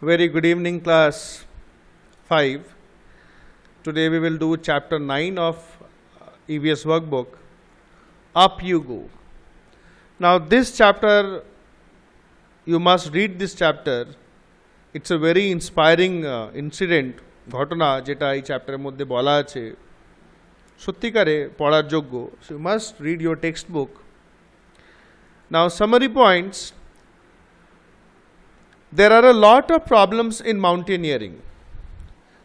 Very good evening, class 5. Today we will do chapter 9 of EVS workbook, Up You Go. Now this chapter, you must read this chapter. It's a very inspiring incident, ঘটনা যেটা এই চ্যাপ্টারের মধ্যে বলা আছে সত্যিকারে পড়ার যোগ্য. So you must read your textbook. Now summary points. There are a lot of problems in mountaineering.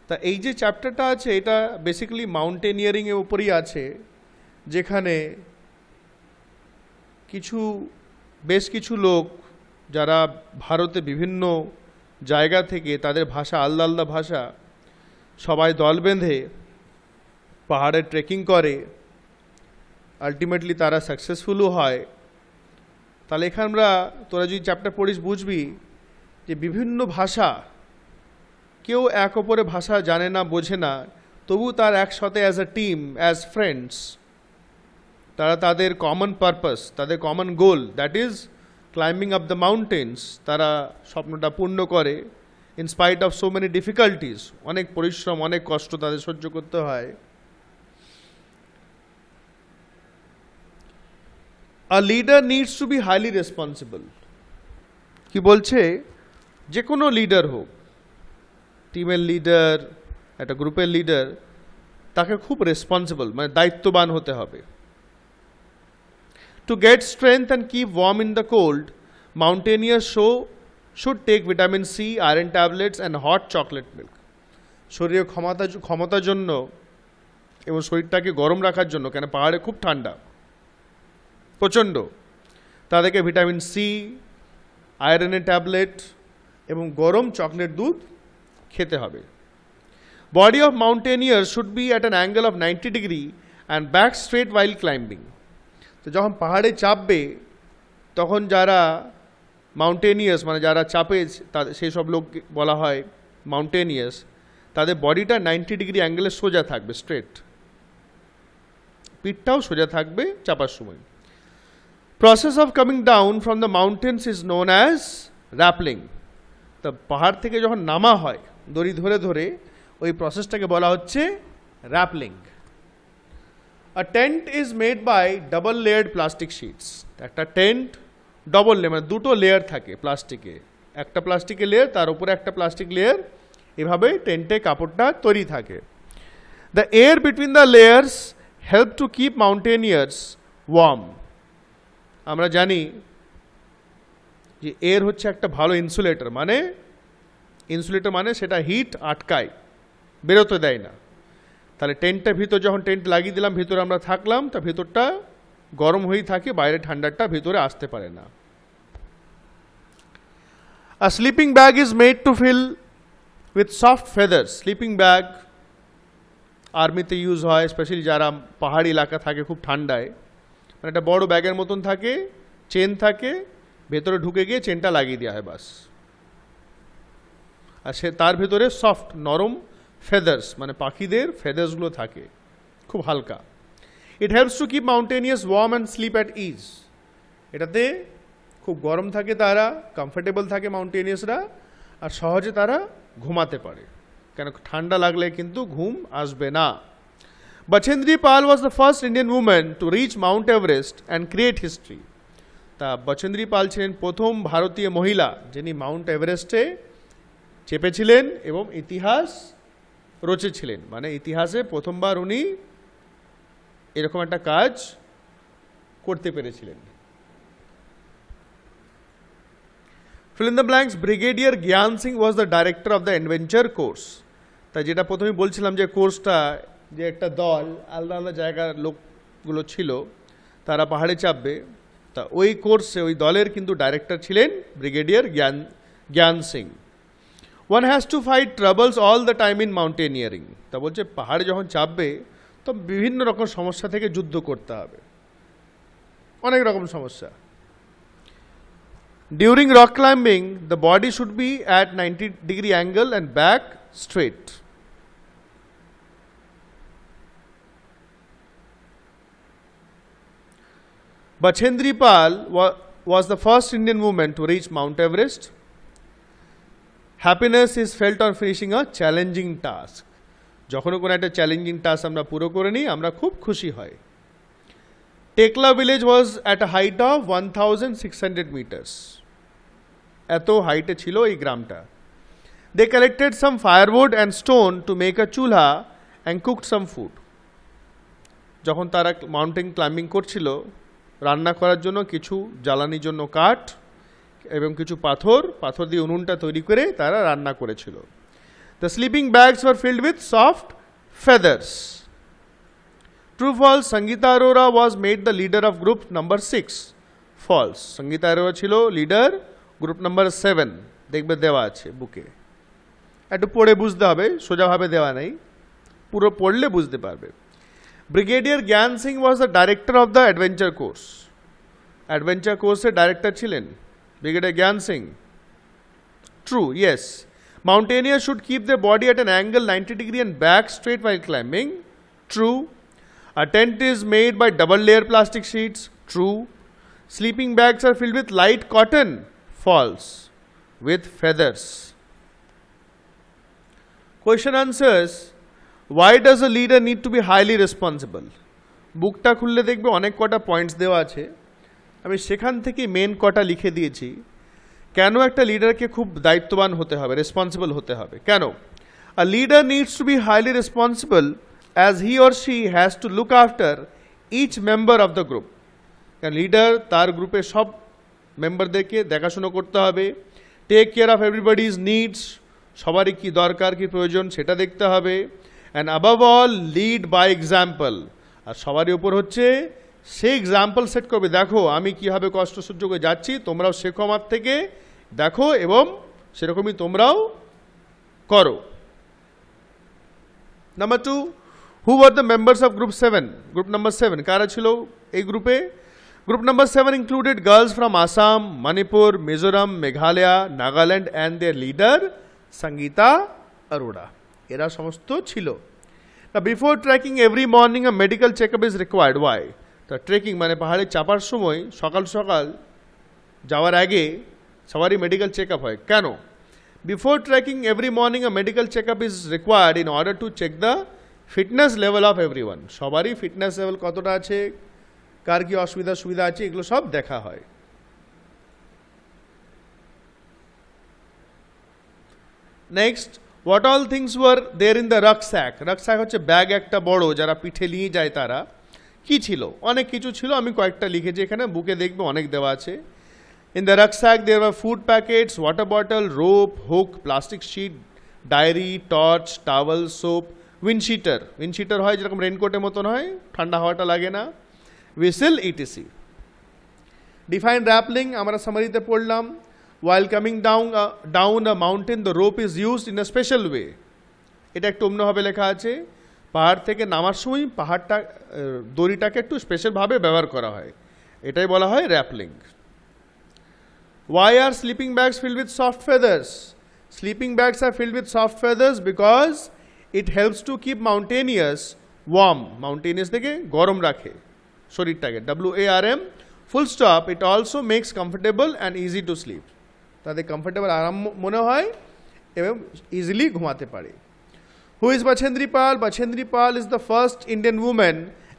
তা এই যে চ্যাপ্টারটা আছে এটা বেসিক্যালি মাউন্টেনিয়ারিং এর উপরই আছে, যেখানে বেশ কিছু লোক যারা ভারতে বিভিন্ন জায়গা থেকে তাদের ভাষা আলাদা আলাদা ভাষা, সবাই দল বেঁধে পাহাড়ে ট্রেকিং করে, আলটিমেটলি তারা সাকসেসফুলও হয়. তাহলে এখানে তোরা যদি চ্যাপ্টার পড়িস বুঝবি যে বিভিন্ন ভাষা, কেউ এক অপরের ভাষা জানে না, বোঝে না, তবু তার একসাথে as a team, as friends, তারা তাদের কমন পারপাস, তাদের common goal, that is climbing up the mountains, তারা স্বপ্নটা পূর্ণ করে in spite of so many difficulties. অনেক পরিশ্রম, অনেক কষ্ট তাদের সহ্য করতে হয়. আ leader needs to be highly responsible. কি বলছে, যে কোনো লিডার হোক, টিমের লিডার, একটা গ্রুপের লিডার, তাকে খুব রেসপন্সিবল মানে দায়িত্ববান হতে হবে. To get strength and keep warm in the cold, mountaineers should take vitamin C, iron tablets and hot chocolate milk. শরীরের ক্ষমতার জন্য এবং শরীরটাকে গরম রাখার জন্য, কেন পাহাড়ে খুব ঠান্ডা প্রচণ্ড, তাদেরকে ভিটামিন সি, আয়রনের ট্যাবলেট এবং গরম চকলেট দুধ খেতে হবে. Body of mountaineer should be at an angle of 90 degree and back straight while climbing. তো যখন পাহাড়ে চাপবে তখন যারা মাউন্টেনিয়ার্স মানে যারা চাপে সেই সব লোক বলা হয় মাউন্টেনিয়ার্স, তাদের বডিটা 90 ডিগ্রি অ্যাঙ্গেলে সোজা থাকবে, স্ট্রেট, পিঠটাও সোজা থাকবে চাপার সময়. Process of coming down from the mountains is known as rappelling. তা পাহাড় থেকে যখন নামা হয় দড়ি ধরে ধরে, ওই প্রসেসটাকে বলা হচ্ছে rappelling. A tent is made by double layered plastic sheets. একটা টেন্ট ডবল লেয়ার মানে দুটো লেয়ার থাকে প্লাস্টিকে, একটা প্লাস্টিকের লেয়ার, তার উপরে একটা প্লাস্টিক লেয়ার, এভাবে টেন্টে কাপড়টা তৈরি থাকে. The air between the layers help to keep mountaineers warm. আমরা জানি যে এয়ার হচ্ছে একটা ভালো ইনসুলেটর, মানে সেটা হিট আটকায়, বেরোতে দেয় না. তাহলে টেন্টের ভিতর যখন টেন্ট লাগিয়ে দিলাম, ভিতরে আমরা থাকলাম, তা ভিতরটা গরম হয়েই থাকে, বাইরে ঠান্ডাটা ভিতরে আসতে পারে না. A sleeping bag is made to fill with soft feathers. Sleeping bag আর্মিতে ইউজ হয়, স্পেশালি যারা পাহাড়ি এলাকা থাকে খুব ঠান্ডায়, মানে একটা বড় ব্যাগের মতন থাকে, চেন থাকে, ভেতরে ঢুকে গিয়ে চেনটা লাগিয়ে দেওয়া হয় বাস. আর তার ভেতরে সফট নরম ফেদার্স মানে পাখিদের ফেদার্সগুলো থাকে, খুব হালকা. It helps to keep mountaineers warm and sleep at is. এটাতে খুব গরম থাকে, তারা কমফোর্টেবল থাকে মাউন্টেনিয়ার্সরা, আর সহজে তারা ঘুমাতে পারে, কেন ঠান্ডা লাগলে কিন্তু ঘুম আসবে না. Bachendri Pal was the first Indian woman to reach Mount Everest and create history. তা বচেন্দ্রী পাল ছিলেন প্রথম ভারতীয় মহিলা যিনি মাউন্ট এভারেস্টে চেপেছিলেন এবং ইতিহাস রচেছিলেন, মানে ইতিহাসে প্রথমবার উনি এরকম একটা কাজ করতে পেরেছিলেন. Fill in the blanks. Brigadier Gyan Singh was the director of the adventure course. তাই যেটা প্রথমে বলছিলাম যে কোর্সটা, যে একটা দল আলাদা আলাদা জায়গার লোকগুলো ছিল, তারা পাহাড়ে চাপবে, তা ওই কোর্সে ওই দলের কিন্তু ডাইরেক্টর ছিলেন ব্রিগেডিয়ার জ্ঞান Singh. One has to fight troubles all the time in mountaineering. তা বলছে পাহাড়ে যখন চাপবে তো বিভিন্ন রকম সমস্যা থেকে যুদ্ধ করতে হবে, অনেক রকম সমস্যা. During rock climbing the body should be at 90 degree angle and back straight. Bachendri Pal was the first Indian woman to reach Mount Everest. Happiness is felt on finishing a challenging task, যখন কোনো একটা challenging task আমরা পুরো করে নিই আমরা খুব খুশি হই। Tekla village was at a height of 1600 meters, এত হাইটে ছিল এই গ্রামটা। They collected some firewood and stone to make a chulha and cooked some food. যখন তারা মাউন্টেন ক্লাইম্বিং করছিল, রান্না করার জন্য কিছু জ্বালানির জন্য কাঠ এবং কিছু পাথর দিয়ে উনুনটা তৈরি করে তারা রান্না করেছিল। The sleeping bags were filled with soft feathers. True false, Sangeeta Arora was made the leader of group number 6। False, Sangeeta Arora ছিল লিডার গ্রুপ নাম্বার 7, দেখবে দেওয়া আছে বুকে, একটু পড়ে বুঝতে হবে, সোজাভাবে দেওয়া নেই, পুরো পড়লে বুঝতে পারবে। ব্রিগেডিয়ার জ্ঞান Singh was the director of the adventure course. Adventure কোর্সের ডাইরেক্টর ছিলেন ব্রিগেডিয়ার জ্ঞান Singh. True, yes. Mountaineers should keep their body at an angle 90 degree and back straight while climbing. True. A tent is made by double layer plastic sheets. True. Sleeping bags are filled with light cotton. False. With feathers. Question answers. Why does a leader need to be highly responsible? বুকটা খুললে দেখবে অনেক কটা points দেওয়া আছে, আমি সেখান থেকে মেন কটা লিখে দিয়েছি। কেন একটা লিডারকে খুব দায়িত্ববান হতে হবে, রেসপন্সিবল হতে হবে, কেন? A leader needs to be highly responsible as he or she has to look after each member of the group. কারণ লিডার তার গ্রুপের সব মেম্বারদেরকে দেখাশুনো করতে হবে, take care of everybody's needs, সবারই কী দরকার কী প্রয়োজন সেটা দেখতে হবে, and above all lead by example. আর সবারই ওপর হচ্ছে সে এক্সাম্পল সেট করবে, দেখো আমি কীভাবে কষ্ট সহ্য করে যাচ্ছি, তোমরাও শেখো আমার থেকে, দেখো এবং সেরকমই তোমরাও করো। Number 2, who are the members of group 7? Group number 7 কারা ছিল এই গ্রুপে? Group number 7 included girls from Assam, Manipur, Mizoram, Meghalaya, Nagaland and their leader Sangeeta Arora. এরা সমস্ত ছিল। Now before trekking every morning a medical checkup is required. Why? তা trekking মানে পাহাড়ে চাপার সময় সকাল সকাল যাওয়ার আগে সবারই মেডিকেল চেক আপ হয়, কেন? Before trekking every morning a medical check up is required in order to check the fitness level of everyone. সবারই ফিটনেস লেভেল কতটা আছে, কার কি অসুবিধা সুবিধা আছে, এগুলো সব দেখা হয়। Next, what all things were there in the rucksack? Rucksack হচ্ছে ব্যাগ একটা বড়, যারা পিঠে নিয়ে যায় তারা। কি ছিল? অনেক কিছু ছিল, আমি কয়েকটা লিখেছি এখানে, বুকে দেখবে অনেক দেওয়া আছে। In the rucksack there were food packets, water bottle, rope, hook, plastic sheet, diary, torch, towel, soap, windsheeter. Windsheeter হয় যেরকম রেনকোটের মতন হয়, ঠান্ডা হাওয়াটা লাগে না, whistle, etc. Define rappelling, আমরা সামারিতে পড়লাম। While coming down a mountain, the rope is used in a special way. এটা একটু অন্যভাবে লেখা আছে, পাহাড় থেকে নামার সময় পাহাড়টা দড়িটাকে একটু স্পেশালভাবে ব্যবহার করা হয়, এটাই বলা হয় rappelling. Why are sleeping bags filled with soft feathers? Sleeping bags are filled with soft feathers because it helps to keep mountaineers warm. Mountaineers থেকে গরম রাখে শরীরটাকে, WARM, full stop. It also makes comfortable and easy to sleep. তাদের comfortable আরাম মনে হয় এবং easily ঘুমাতে পারে। Who is Bachendri Pal? Bachendri Pal is the first Indian woman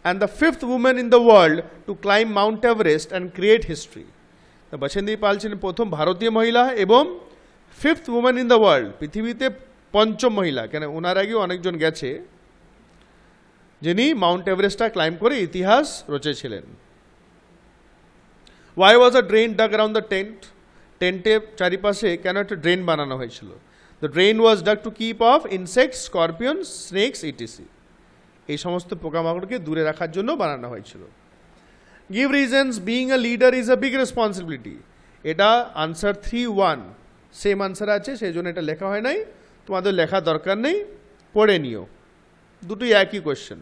and the 5th woman in the world to climb Mount Everest and create history. বচেন্দ্রী পাল ছিলেন প্রথম ভারতীয় মহিলা এবং 5th woman in the world, পৃথিবীতে 5ম মহিলা, কেন ওনার আগেও অনেকজন গেছে, যিনি মাউন্ট এভারেস্টটা ক্লাইম্ব করে ইতিহাস রচেছিলেন। Why was a drain dug around the tent? টেন্টের চারিপাশে কেন একটা ড্রেন বানানো হয়েছিল? The drain was dug to keep off insects, scorpions, snakes, etc. এই সমস্ত পোকামাকড়কে দূরে রাখার জন্য বানানো হয়েছিল। Give reasons. Being a leader is a big responsibility. এটা আনসার 3-1 সেম আনসার আছে, সেই জন্য এটা লেখা হয় নাই, তোমাদের লেখা দরকার নেই, পড়ে নিও, দুটোই একই question.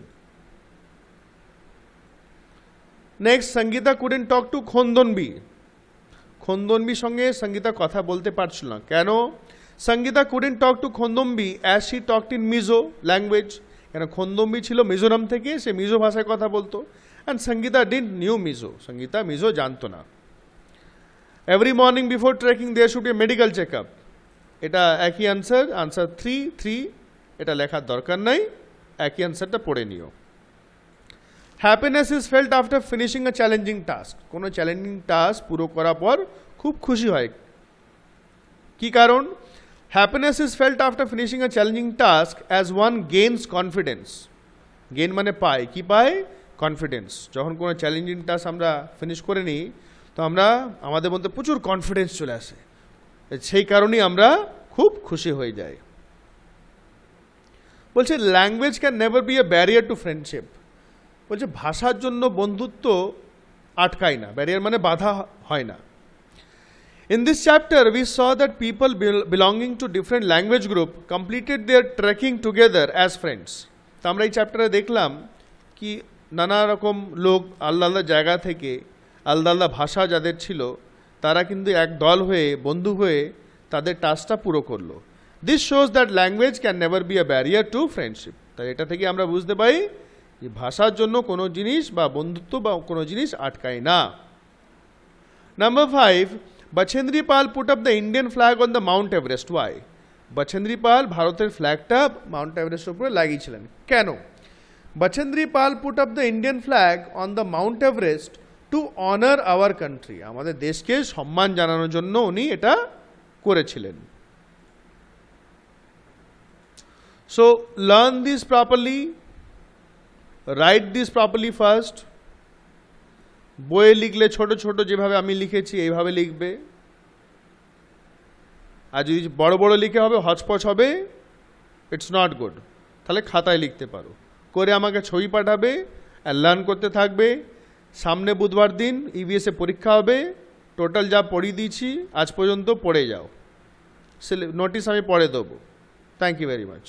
Next, Sangeeta couldn't talk to Khandanbi. খন্দনবির সঙ্গে সঙ্গীতা কথা বলতে পারছিল না, কেন? Sangeeta couldn't talk to Khandanbi as she talked in Mizo language. কেন? খন্দনবি ছিল মিজোরাম থেকে, সে মিজো ভাষায় কথা বলতো, and Sangeeta didn't knew Mizo. Sangeeta Mizo জানতো না। Every morning before trekking there should be a medical checkup. এটা একই আনসার, আনসার 3, এটা লেখার দরকার নাই, একই আনসারটা পড়ে নিও। Happiness is felt after finishing a challenging task, কোনো চ্যালেঞ্জিং টাস্ক পুরো করার পর খুব খুশি হয়। কি কারণ? Happiness is felt after finishing a challenging task as one gains confidence. Gain মানে পায়, কি পায়? কনফিডেন্স। যখন কোনো চ্যালেঞ্জিং টাস্ক আমরা ফিনিশ করে নিই তো আমাদের মধ্যে প্রচুর কনফিডেন্স চলে আসে, সেই কারণেই আমরা খুব খুশি হয়ে যাই। বলছে language can never B a barrier two friendship. বলছে ভাষার জন্য বন্ধুত্ব আটকায় না, ব্যারিয়ার মানে বাধা হয় না। In this chapter, we saw that people belonging to different language group completed their trekking together as friends. তো আমরা এই চ্যাপ্টারে দেখলাম কি নানা রকম লোক আলাদা আলাদা জায়গা থেকে আলাদা আলাদা ভাষা যাদের ছিল তারা কিন্তু এক দল হয়ে বন্ধু হয়ে তাদের টাস্কটা পুরো করলো। This shows that language can never be a barrier two friendship. তাই এটা থেকে আমরা বুঝতে পারি যে ভাষার জন্য কোনো জিনিস বা বন্ধুত্ব বা কোনো জিনিস আটকায় না। Number 5, Bachendri Pal put up the Indian flag on the Mount Everest. Why? Bachendri Pal ভারতের ফ্ল্যাগটা মাউন্ট এভারেস্টের উপরে লাগিয়েছিলেন। কেন? Bachendri Pal put up the Indian flag on the Mount Everest to honor our country. আমাদের দেশকে সম্মান জানানোর জন্য উনি এটা করেছিলেন। So learn this properly, write this properly first. বইয়ে লিখলে ছোট ছোট যেভাবে আমি লিখেছি এইভাবে লিখবে, আর যদি বড় বড় লিখে হবে হচপচ হবে, ইটস নট গুড। তাহলে খাতায় লিখতে পারো, করে আমাকে ছবি পাঠাবে আর লার্ন করতে থাকবে। সামনে বুধবার দিন ইভিএসে পরীক্ষা হবে, টোটাল যা পড়িয়ে দিয়েছি আজ পর্যন্ত পড়ে যাও, নোটিশ আমি পড়ে দেবো। Thank you very much.